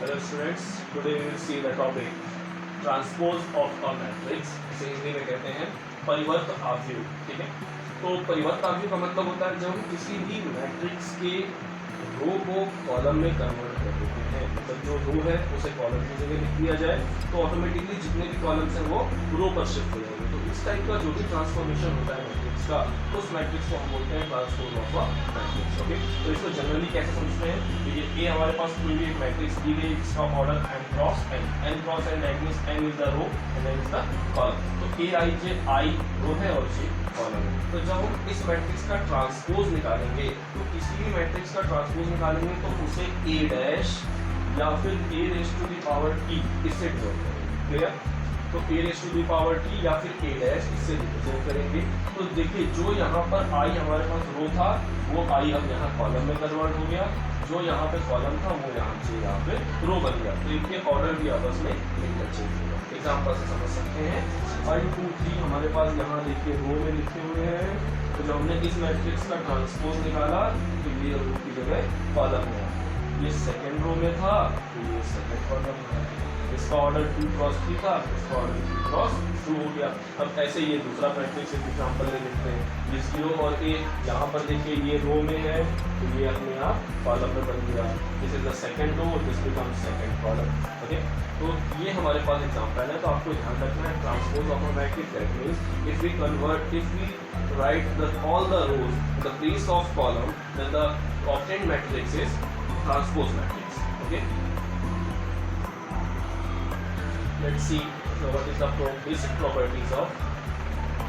Hello students, today we will see the topic transpose of a matrix, इसे हिंदी में कहते हैं परिवर्त आव्यूह। ठीक है, तो परिवर्त आव्यूह का मतलब होता है जब हम किसी भी मैट्रिक्स के रो को कॉलम में कन्वर्ट कर देते हैं, मतलब जो रो है उसे कॉलम की जगह लिख दिया जाए तो ऑटोमेटिकली जितने भी कॉलम्स हैं वो रो पर शिफ्ट हो जाएंगे। तो इस टाइप का जो भी ट्रांसफॉर्मेशन होता है मैट्रिक्स का, उस मैट्रिक्स को हम बोलते हैं transpose of a matrix. Okay, तो इसको जनरली कैसे समझते हैं कि ये हमारे पास कोई भी एक मैट्रिक्स दी गई जिसका order n cross n that means n is the row and n is the column. तो a i j i row है और j कॉलम है। तो जब हम इस मैट्रिक्स का ट्रांसपोज निकालेंगे, तो किसी भी मैट्रिक्स का ट्रांसपोज निकालेंगे तो उसे a डैश या फिर a raise to the power t इससे डिनोट करेंगे। क्लियर? तो a raise to the power t या फिर a डैश इससे रिप्रेजेंट करेंगे। तो देखिए जो यहाँ पर i हमारे पास रो था वो i अब यहाँ कॉलम में कन्वर्ट हो गया, जो यहाँ पे कॉलम था वो यहाँ पे रो बन गया। तो इनके ऑर्डर भी आपस में इंटरचेंज होगा। एग्जाम्पल से समझ सकते हैं, 1 2 3 हमारे पास यहाँ देखिए रो में लिखे हुए हैं। तो जब हमने इस मैट्रिक्स का ट्रांसपोज निकाला तो ये रो की जगह कॉलम में, ये सेकेंड रो में था तो ये सेकेंड कॉलम में, इसका ऑर्डर 2 क्रॉस 3 था, इसका ऑर्डर 3 क्रॉस 2 हो गया। अब ऐसे ये दूसरा मैट्रिक्स एग्जाम्पल ले लेते हैं, ये 0 और a, यहाँ पर देखिए ये रो में है तो ये अपने आप कॉलम में बन गया। This is the second row, this becomes second column. Okay, तो ये हमारे पास एग्जाम्पल है। तो आपको ध्यान रखना है transpose of a matrix that means if we write all the rows in the place of column, then the obtained matrix is transpose matrix. Okay, let's see what is the basic properties of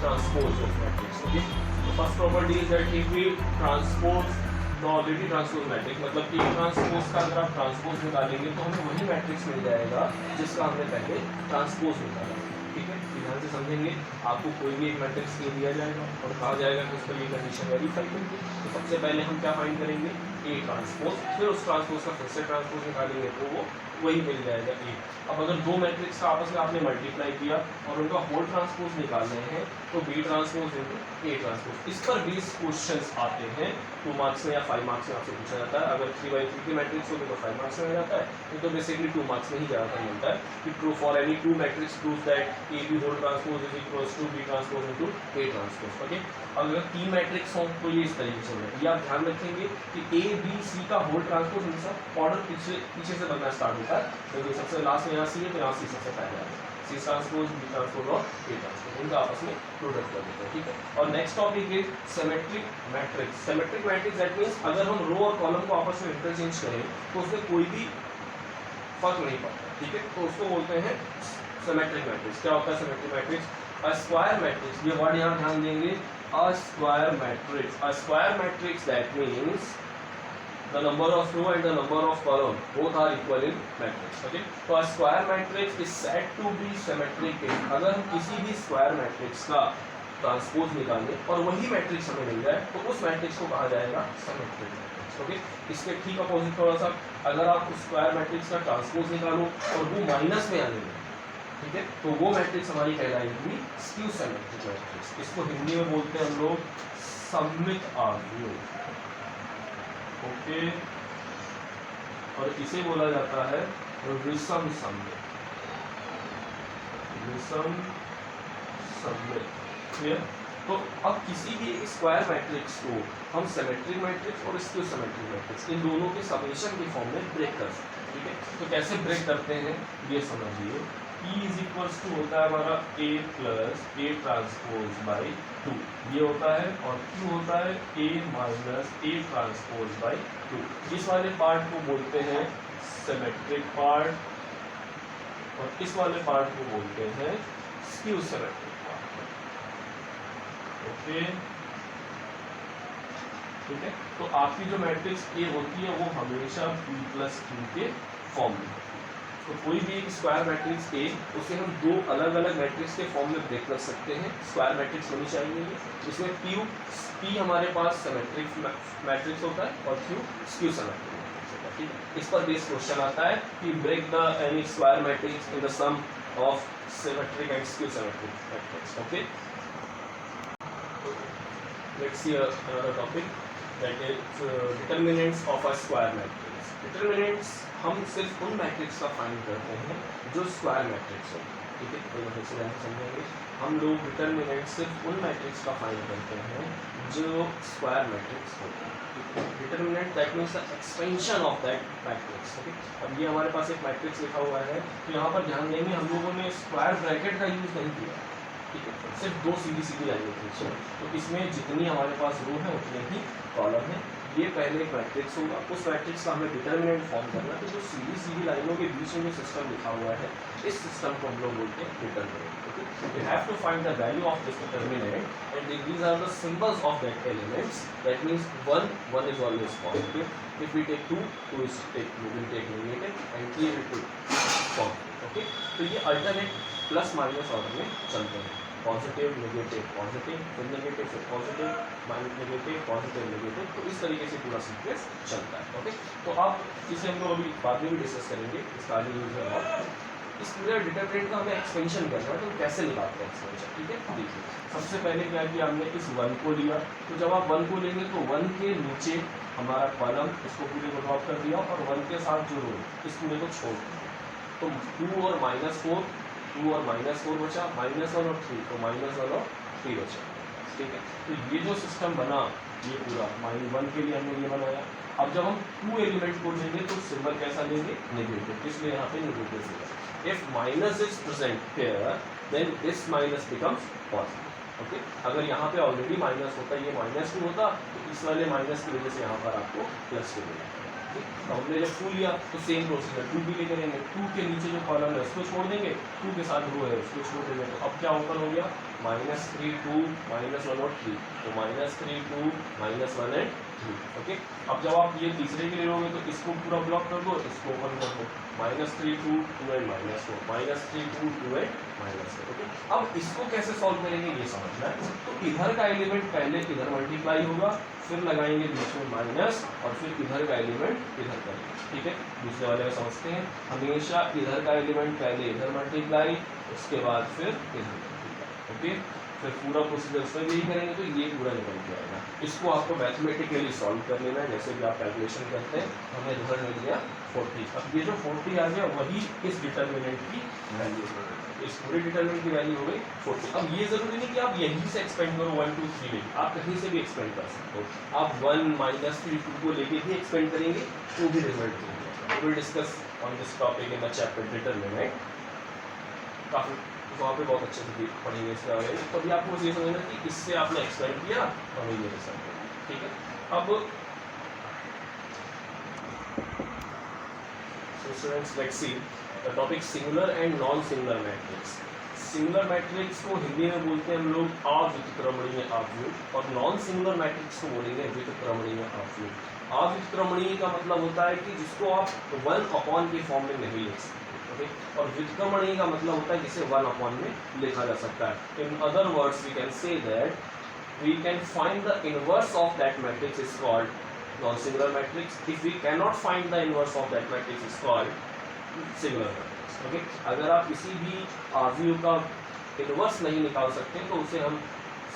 transpose of matrix. Okay, the first property is that if we transpose the already transpose matrix, मतलब कि transpose का अगर आप transpose निकालेंगे तो हमें वही matrix मिल जाएगा जिसका हमने पहले ट्रांसपोज निकाला। ठीक है, ध्यान से समझेंगे। आपको कोई भी एक मैट्रिक्स दे दिया जाएगा और कहा जाएगा कि उसका ये कंडीशन वेरीफाई करेंगे, तो सबसे पहले हम क्या फाइंड करेंगे, ए ट्रांसपोज, फिर उस ट्रांसपोज का फिर से ट्रांसपोज निकालेंगे तो वो वही मिल जाएगा ए। अब अगर दो मैट्रिक्स का आपस में आपने मल्टीप्लाई किया और उनका होल ट्रांसपोज निकाल रहे हैं तो B transpose into A transpose. इस पर 20 क्वेश्चंस आते हैं 2 मार्क्स में या 5 मार्क्स में आपसे पूछा जाता है। अगर 3x3 की मैट्रिक्स होगी तो 5 मार्क्स में आ जाता है, तो बेसिकली 2 मार्क्स में ही ज़्यादातर मिलता है कि true for any 2 matrix prove that A B whole transpose is equals to B transpose into A transpose. Okay, अगर 3 मैट्रिक्स हो तो ये इस तरीके से होगा। ये आप ध्यान रखेंगे कि ए बी सी का होल ट्रांसपोज हमेशा ऑर्डर पीछे से बनना स्टार्ट होता है। तो ये सबसे लास्ट में यहाँ सी है तो यहाँ सी सबसे पहले आता है, सी ट्रांसपोज बी ट्रांसपोज और ए ट्रांसपोज, इनका आपस में प्रोडक्ट कर देते हैं। ठीक है, और next topic is symmetric matrix. Symmetric matrix that means अगर हम रो और कॉलम को आपस में इंटरचेंज करें तो उसमें कोई भी फर्क नहीं पड़ता। ठीक है, तो उसको बोलते हैं सिमेट्रिक मैट्रिक्स। क्या होता है symmetric matrix? A square matrix, ये वर्ड यहाँ ध्यान देंगे, अ square matrix. A square matrix that means the number of row and the number of column both are equal in matrix. Okay, तो a square matrix is said to be symmetric if अगर हम किसी भी square matrix का transpose निकालें और वही matrix हमें मिल जाए तो उस मैट्रिक्स को कहा जाएगा सिमेट्रिक मैट्रिक्स। ओके, इसके ठीक अपोजिट थोड़ा सा, अगर आप उस स्क्वायर मैट्रिक्स का ट्रांसपोज निकालो और वो माइनस में आ जाए, ठीक है, तो वो मैट्रिक्स हमारी कहलाएगी स्क्यू सिमेट्रिक मैट्रिक्स। इसको हिंदी में बोलते हैं हम लोग सममित आव्यूह। ओके, और इसे बोला जाता है विषम सममित। विषम सममित, क्लियर? तो अब किसी भी स्क्वायर मैट्रिक्स को हम सिमेट्रिक मैट्रिक्स और स्क्यू सिमेट्रिक मैट्रिक्स इन दोनों के समेशन के फॉर्म में ब्रेक कर सकते हैं। ठीक है, तो कैसे ब्रेक करते हैं ये समझिए। E इज इक्वल्स टू होता है हमारा A plus A transpose by 2, ये होता है, और Q होता है A minus A transpose by 2। इस वाले पार्ट को बोलते हैं सिमेट्रिक पार्ट और इस वाले पार्ट को बोलते हैं स्क्यू सिमेट्रिक पार्ट। ओके, ठीक है, तो आपकी जो मैट्रिक्स A होती है वो हमेशा B प्लस Q के फॉर्म में। तो कोई भी एक स्क्वायर मैट्रिक्स ए, उसे हम दो अलग अलग मैट्रिक्स के फॉर्म में ब्रेक कर सकते हैं। स्क्वायर मैट्रिक्स होनी चाहिए, इसमें पी हमारे पास सिमेट्रिक मैट्रिक्स होता है और क्यू स्क्यू सिमेट्रिक मैट्रिक्स होता है। ठीक है, इस पर बेस क्वेश्चन आता है कि break the any square matrix in the sum of symmetric and skew symmetric matrix. Okay, let's see another topic, that is determinants of a square matrix. Determinants हम सिर्फ उन मैट्रिक्स का फाइंड करते हैं जो स्क्वायर मैट्रिक्स हो, ठीक है। तो फिर से समझेंगे, हम लोग डिटर्मिनेंट सिर्फ उन मैट्रिक्स का फाइंड करते हैं जो स्क्वायर मैट्रिक्स होते हैं। Determinant that means the expansion of that matrix, okay. अब ये हमारे पास एक मैट्रिक्स लिखा हुआ है, तो यहाँ पर ध्यान देंगे हम लोगों ने स्क्वायर ब्रैकेट का यूज़ नहीं किया, ठीक है, सिर्फ दो सीधी सीधी लाइनें खींची। तो इसमें जितनी हमारे पास रो है उतने ही कॉलम है। ये पहले एक मैट्रिक्स होगा, उस मैट्रिक्स का हमें डिटर्मिनेंट फॉर्म करना है। तो जो सीधी सीधी लाइनों के बीच में जो सिस्टम लिखा हुआ है, इस सिस्टम को हम लोग बोलते हैं determinant, okay. You have to find the value of this determinant, and these are the symbols of that elements. That means 1 is always positive. If we take 2 will take negative, and 3 will take positive, okay. तो ये alternate plus minus order में चलते हैं, positive negative positive, फिर negative फिर positive, minus negative positive negative, तो इस तरीके से पूरा सीक्वेंस चलता है, ओके। तो आप इसे हम लोग अभी बाद में भी डिस्कस करेंगे, इसका आगे यूज है। और इस पूरे डिटरमिनेंट का हमें एक्सपेंशन करना है, तो कैसे निकालते हैं एक्सपेंशन, ठीक है। देखिए, सबसे पहले क्या किया हमने, इस 1 को लिया। तो जब आप 1 को लेंगे तो 1 के नीचे हमारा कॉलम, इसको पूरे को ड्रॉप कर दिया, और 1 के साथ जो रो इस पूरे को छोड़ दिया। तो 2 और -4, 2 और -4 बचा, -1 और 3, तो -1 और 3 बचा, ठीक है। तो ये जो सिस्टम बना, ये पूरा -1 के लिए हमने ये बनाया। अब जब हम 2 एलिमेंट को लेंगे तो सिंबल कैसा लेंगे, नेगेटिव, इसलिए यहाँ पे negative symbol. If minus is present here, then this minus becomes positive, okay. अगर यहाँ पे ऑलरेडी माइनस होता, ये -2 होता, तो इस वाले माइनस की वजह से यहाँ पर आपको +2 मिला, ठीक। तो हमने जब 2 लिया तो सेम प्रोसीजर 2 भी ले करेंगे, 2 के नीचे जो कॉलम है उसको छोड़ देंगे, 2 के साथ रो है उसको छोड़ देंगे। तो अब क्या ओपन हो गया, -3 2 -1 और 3, तो -3 2 -1 एंड 3, ओके। अब जब आप ये तीसरे के लिए लोगे तो इसको पूरा ब्लॉक कर दो, इसको ओपन कर दो, -3 2 2 एंड -4, -3 2 2 एंड -4, ओके। अब इसको कैसे सॉल्व करेंगे ये समझना है। तो इधर का एलिमेंट पहले इधर मल्टीप्लाई होगा, फिर लगाएंगे बीच में माइनस, और फिर इधर का एलिमेंट इधर करेंगे, ठीक है। दूसरे वाले में समझते हैं, हमेशा इधर का एलिमेंट पहले इधर मल्टीप्लाई, उसके बाद फिर इधर मल्टीप्लाई, ओके। फिर पूरा प्रोसीजर उसमें यही करेंगे, तो ये पूरा निकल जाएगा। इसको आपको मैथमेटिकली सॉल्व कर लेना है, जैसे कि आप कैलकुलेशन करते हैं। हमें रिजल्ट मिल गया 40। अब ये जो 40 आ गया वही इस डिटर्मिनेंट की वैल्यू हो गई, इस पूरे डिटर्मिनेंट की वैल्यू हो गई 40। अब ये जरूरी नहीं कि आप यहीं से एक्सपेंड करो 1 2 3 लेके, आप कहीं से भी एक्सपेंड कर सकते हो। आप 1 -3 2 को लेके भी एक्सपेंड करेंगे तो भी रिजल्ट मिलेगा। Will discuss on this topic in the chapter determinant, काफी वहाँ पे बहुत अच्छे से पढ़ेंगे इसके बारे में। तो अभी आपको ये समझना कि इससे आपने एक्सपेंड किया और ये रिजल्ट, ठीक है। अब students let's see the topic singular and non singular matrix. Singular matrix को हिंदी में बोलते हैं हम लोग अव्युत्क्रमणीय आव्यूह, और नॉन सिंगुलर मैट्रिक्स को बोलेंगे व्युत्क्रमणीय आव्यूह। अव्युत्क्रमणीय का मतलब होता है कि जिसको आप 1 के फॉर्म में नहीं लिख सकते, ओके। और व्युत्क्रमणीय का मतलब होता है जिसे 1 में लिखा जा सकता है। In other words we can say that we can find the inverse of that matrix is called non-singular matrix. If we cannot find the inverse of that matrix is called singular matrix, okay. अगर आप किसी भी आव्यूह का inverse नहीं निकाल सकते तो उसे हम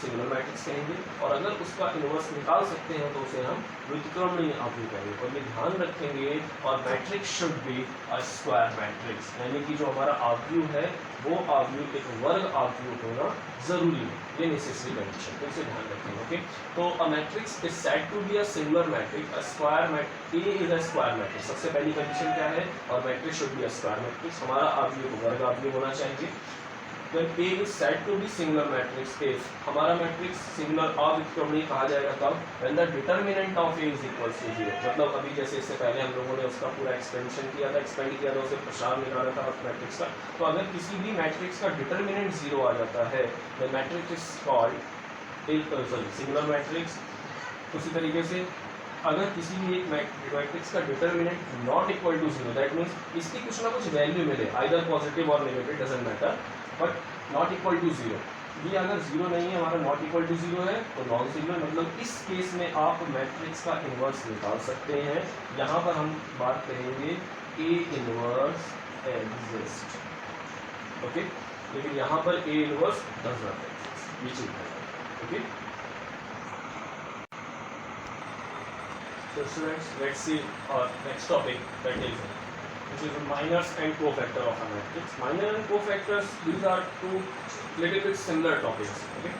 सिंगुलर मैट्रिक्स कहेंगे, और अगर उसका इनवर्स निकाल सकते हैं तो उसे हम व्युत्क्रमणीय आव्यूह कहेंगे। और ये ध्यान रखेंगे, और matrix should be a square matrix, यानी कि जो हमारा आव्यूह है वो आव्यूह एक वर्ग आव्यूह होना जरूरी है, ये नेसेसरी कंडीशन, तो इसे ध्यान रखेंगे, ओके। तो a matrix is said to be a singular matrix, a square matrix, A is a square matrix. सबसे पहली कंडीशन क्या है, और matrix should be a square matrix, हमारा आव्यूह वर्ग आव्यूह होना चाहिए। When A is said to be singular matrix if हमारा मैट्रिक्स सिंगुलर अव्युत्क्रमणीय कहा जाएगा कब, when the determinant of A is equals to 0। मतलब अभी जैसे इससे पहले हम लोगों ने उसका पूरा एक्सपेंशन किया था, एक्सपेंड किया था, उसे प्रसार निकाला था उस मैट्रिक्स का। तो अगर किसी भी मैट्रिक्स का डिटर्मिनेंट 0 आ जाता है, the matrix is called singular matrix. उसी तरीके से अगर किसी भी एक मैट्रिक्स का determinant not equal to 0, that means इसकी कुछ ना कुछ वैल्यू मिले, आइदर पॉजिटिव और negative, doesn't matter, but not equal to 0। ये अगर 0 नहीं है, हमारा नॉट इक्वल टू 0 है, तो नॉन सिंगुलर, मतलब इस केस में आप मैट्रिक्स का इन्वर्स निकाल सकते हैं। यहाँ पर हम बात करेंगे A इन्वर्स एग्जिस्ट, ओके। लेकिन यहाँ पर A inverse does not exist, ये चीज है, okay. So students, let's see our next topic, that is which is minors and cofactor of a matrix. Minor and cofactors, these are two little bit similar topics. Okay.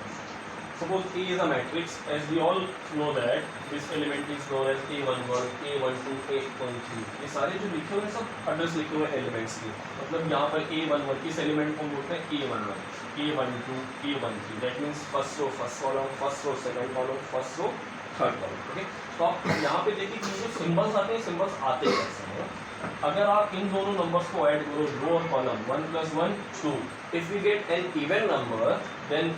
Suppose A is a matrix, as we all know that this element is known as A11, A12, A13. ये सारे जो लिखे हुए सब address लिखे हुए elements की, मतलब यहाँ पर A11 इस एलिमेंट को बोलते हैं A11, A12, A13. That means first row first column, first row second column, first row third column. Okay, तो आप यहाँ पे देखिए कि जो सिंबल्स आते हैं, सिंबल्स आते कैसे हैं. अगर आप इन दोनों नंबर्स को ऐड करो, रो और column, 1 + 1 2. If we get an even number then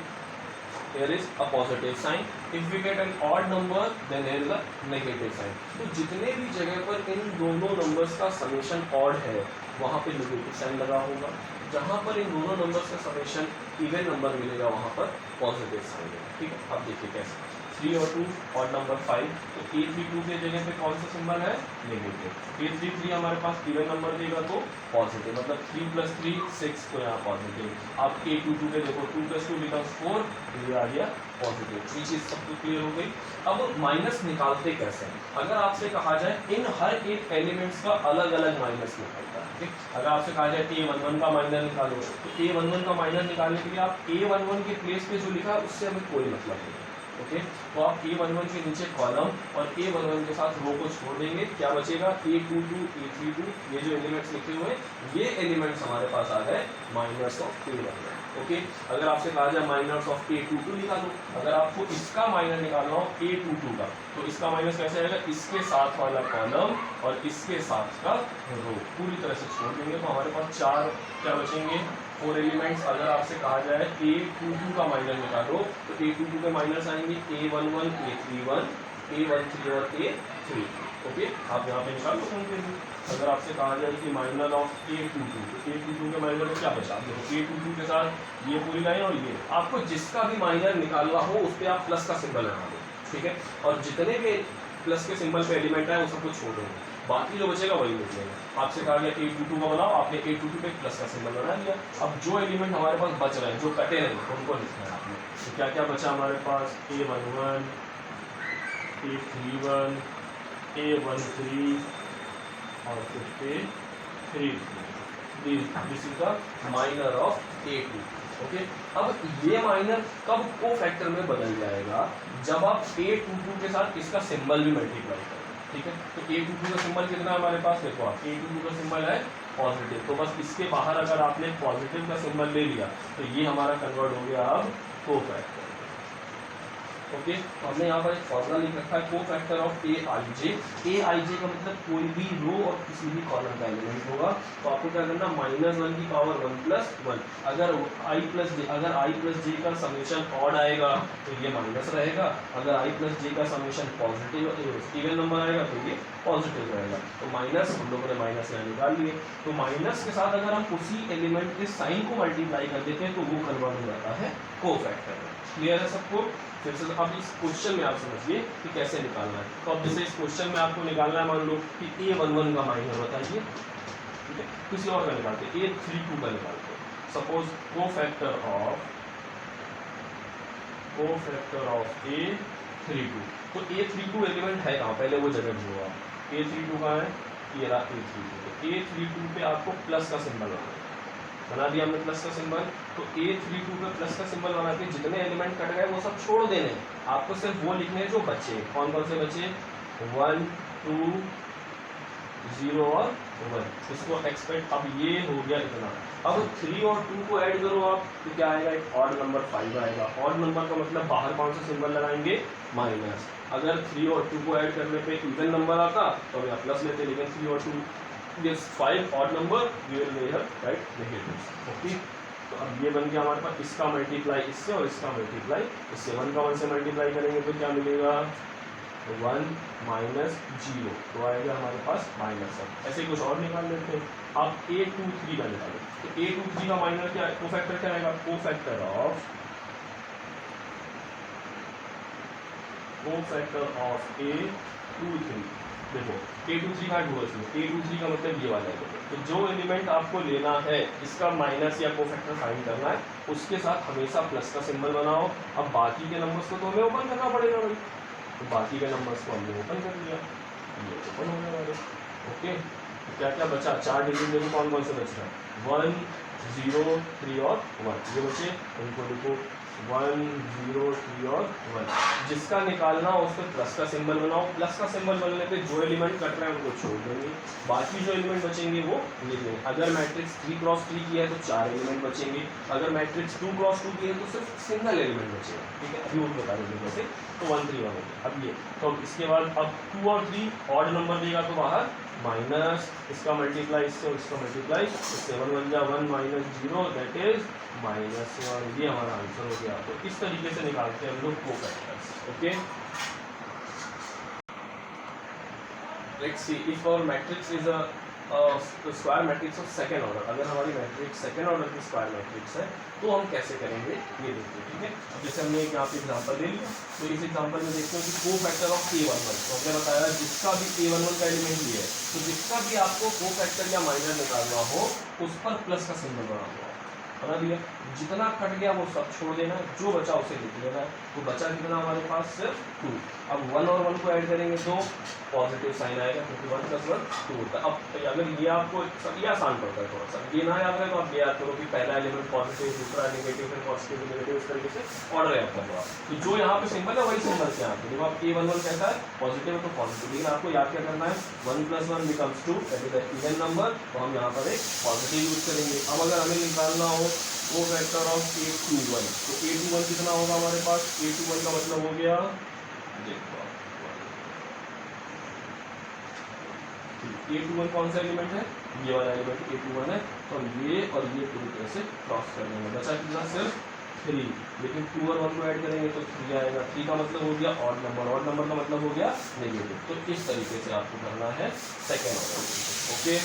here is a positive sign. If we get an odd number then here is a negative sign. तो जितने भी जगह पर इन दोनों नंबर्स का समेशन ऑड है वहाँ पे नेगेटिव साइन लगा होगा. जहाँ पर इन दोनों नंबर्स का समेशन इवन नंबर मिलेगा वहाँ पर पॉजिटिव साइन है. ठीक है, अब देखिए कैसे. 3 और 2 ऑड नंबर 5, तो A32 के जगह पे कौन सा सिंबल है? नेगेटिव. A33 हमारे पास इवन नंबर देगा तो पॉजिटिव, मतलब 3 + 3 6, तो यहाँ पॉजिटिव. आप A22 पे देखो, 2 + 2 becomes 4, ये आ गया पॉजिटिव. ये चीज़ सबको क्लियर हो गई. अब माइनस निकालते कैसे हैं? अगर आपसे कहा जाए इन हर एक एलिमेंट्स का अलग अलग माइनस निकालता है. ठीक, अगर आपसे कहा जाए A11 का माइनस निकालो, तो A11 का माइनस निकालने के लिए आप A11 के प्लेस पे जो लिखा है उससे हमें कोई मतलब नहीं. ओके, तो आप A11 के नीचे कॉलम और A11 के साथ रो को छोड़ देंगे. क्या बचेगा? A22, A32, ये जो एलिमेंट्स लिखे हुए हैं ये एलिमेंट्स हमारे पास आ गए माइनस ऑफ A11. ओके, अगर आपसे कहा जाए माइनस ऑफ A22 निकालो, अगर आपको इसका माइनस निकालना हो A22 का, तो इसका माइनस कैसे आएगा? इसके साथ वाला कॉलम और इसके साथ का रो पूरी तरह से छोड़ देंगे, तो हमारे पास 4 क्या बचेंगे? 4 एलिमेंट्स. अगर आपसे कहा जाए A22 का माइनस निकालो, तो A22 के माइनस आएंगे A11, A31, A13 और A3. ओके, आप यहाँ पे निकाल सकते हैं. अगर आपसे कहा जाए कि माइनस ऑफ A22, तो A22 के माइनस में क्या बचा? आप देखो A22 के साथ ये पूरी लाइन और ये, आपको जिसका भी माइनस निकालना हो उस पर आप प्लस का सिंबल लगा दो. ठीक है, और जितने भी प्लस के सिंबल पे एलिमेंट है वो सबको छोड़ देंगे, बाकी जो बचेगा वही लिख लेंगे. आपसे कहा गया A22 का बनाओ, आपने A22 पे प्लस का सिंबल बना दिया. अब जो एलिमेंट हमारे पास बच रहे हैं, जो कटे नहीं, उनको लिखना है आपने. तो क्या क्या बचा हमारे पास? A11, A31, A13 और फिर A33. This is the minor of A2. Okay, अब ये माइनर कब कोफैक्टर में बदल जाएगा? जब आप A22 के साथ इसका सिंबल भी मल्टीप्लाई करें. ठीक है, तो A22 का सिंबल कितना है हमारे पास? देखो आप A22 का सिंबल है पॉजिटिव, तो बस इसके बाहर अगर आपने पॉजिटिव का सिंबल ले लिया तो ये हमारा कन्वर्ट हो गया अब कोफैक्टर. ओके, तो हमने यहाँ पर एक फॉर्मूला लिख रखा है कोफैक्टर ऑफ Aij. Aij का मतलब कोई भी रो और किसी भी कॉलम का एलिमेंट होगा. तो आपको क्या करना? -1 की पावर 1 + 1. अगर I + j का समेशन ऑड आएगा तो ये माइनस रहेगा, अगर I + j का समेशन पॉजिटिव इवन नंबर आएगा तो ये पॉजिटिव रहेगा. तो माइनस, हम लोगों ने माइनस यहाँ निकाल लिए. तो माइनस के साथ अगर हम उसी एलिमेंट के साइन को मल्टीप्लाई कर देते हैं तो वो कन्वर्ट हो जाता है कोफैक्टर. क्लियर है सबको? फिर से अब इस क्वेश्चन में आप समझिए कि कैसे निकालना है. तो अब जैसे इस क्वेश्चन में आपको निकालना है, मान लो कि A11 का माइनस बताइए. ठीक है, किसी और का निकालते हैं, A32 का निकालते हैं. Suppose cofactor of A32. तो A32 एलिमेंट है कहाँ? पहले वो जगह ढूंढो आप. A32 कहाँ है? ये रहा A32. तो A32 पे आपको प्लस का सिंबल बना दिया हमने, प्लस का सिंबल. तो A32 पे प्लस का सिंबल बना के जितने एलिमेंट कट गए वो सब छोड़ देने, आपको सिर्फ वो लिखने हैं जो बचे. कौन कौन से बचे? 1, 2, 0 और 1. इसको एक्सपेक्ट. अब ये हो गया इतना. अब 3 और 2 को ऐड करो आप, तो क्या आएगा? एक ऑड नंबर 5 आएगा. ऑड नंबर का मतलब बाहर कौन सा सिंबल लगाएंगे? माइनस. अगर 3 और 2 को ऐड करने पे इवन नंबर आता तो हम प्लस लेते, लेकिन 3 और 2 this 5 odd number we will later write negatives. Okay, तो अब ये बन गया हमारे पास. इसका मल्टीप्लाई इससे और इसका मल्टीप्लाई इससे. 1 का 1 से मल्टीप्लाई करेंगे तो क्या मिलेगा? 1 - 0, तो आएगा हमारे पास माइनस. ऐसे कुछ और निकाल लेते हैं. आप A23 का निकालो. तो A23 का माइनस क्या? कोफैक्टर क्या आएगा? Cofactor of A23. देखो A23 का ढूंढो. A23 का मतलब ये वाला है. तो जो एलिमेंट आपको लेना है इसका माइनस या कोफैक्टर फाइंड करना है, उसके साथ हमेशा प्लस का सिंबल बनाओ. अब बाकी के नंबर्स को तो हमें ओपन करना पड़ेगा भाई. तो बाकी के नंबर्स को हमने ओपन कर लिया. ये ओपन हो गया हमारे। ओके, तो क्या क्या बचा, 4 डिजिट देखो कौन कौन से बच रहा है, 1 0 3 और 1, ये बचे, इनको लिखो 1 0 3 और 1। जिसका निकालना हो उस पर प्लस का सिंबल बनाओ, प्लस का सिंबल बनने पे जो एलिमेंट कट रहे हैं उनको छोड़ देंगे, बाकी जो एलिमेंट बचेंगे वो लिख देंगे। अगर मैट्रिक्स 3 क्रॉस 3 की है तो 4 एलिमेंट बचेंगे, अगर मैट्रिक्स 2 क्रॉस 2 की है तो सिर्फ सिंगल एलिमेंट बचेगा, ठीक है, अभी वो बता देंगे कैसे। तो 1 3 1 हो गया। अब ये तो इसके बाद अब 2 और 3 ऑड नंबर देगा तो बाहर माइनस, इसका मल्टीप्लाई इससे और इसका मल्टीप्लाई इससे, 1 1 जा 1 माइनस 0 दैट इज -1। ये हमारा आंसर हो गया। तो इस तरीके से निकालते हैं हम लोग cofactors. Okay, let's see if our matrix is a square matrix of second order, अगर हमारी मैट्रिक्स सेकेंड ऑर्डर की स्क्वायर मैट्रिक्स है तो हम कैसे करेंगे ये देखते हैं, ठीक है। अब जैसे हमने यहाँ पे एग्जांपल ले लिया, तो इस एग्जांपल में देखते हैं कि कोफैक्टर ऑफ A11, तो हमने बताया जिसका भी A11 का एलिमेंट भी है तो जिसका भी आपको कोफैक्टर या माइनर निकालना हो उस पर प्लस का सिंबल बना दिया, जितना कट गया वो सब छोड़ देना, जो बचा उसे लिख लेना है। तो बचा कितना हमारे पास, सिर्फ 2। अब 1 और 1 को ऐड करेंगे तो पॉजिटिव साइन आएगा क्योंकि 1 + 1 2 होता है। अब अगर ये आपको सब ये आसान पड़ता है थोड़ा सा, ये ना याद रहे तो आप ये याद करो कि पहला एलिमेंट पॉजिटिव, दूसरा नेगेटिव, फिर पॉजिटिव नेगेटिव, इस तरीके से ऑर्डर याद कर लो आप। तो जो यहाँ पे सिंबल है वही सिंबल से यहाँ पे जब आप A11 कहता है पॉजिटिव है तो पॉजिटिव, लेकिन आपको याद क्या करना है, 1 + 1 becomes 2 that is the even number, तो हम यहाँ पर एक पॉजिटिव यूज करेंगे। अब अगर हमें निकालना हो कोफैक्टर ऑफ A21, तो A21 कितना होगा हमारे पास, A21 का मतलब हो गया, देखो A21 कौन सा एलिमेंट है, ये वाला एलिमेंट A21 है, तो ये और ये पूरी तरह से क्रॉस कर देंगे, बचा कितना, सिर्फ 3, लेकिन 2 और 1 को ऐड करेंगे तो 3 आएगा, 3 का मतलब हो गया ऑड नंबर, ऑड नंबर का मतलब हो गया नेगेटिव। तो इस तरीके से आपको करना है सेकेंड ऑर्डर। ओके,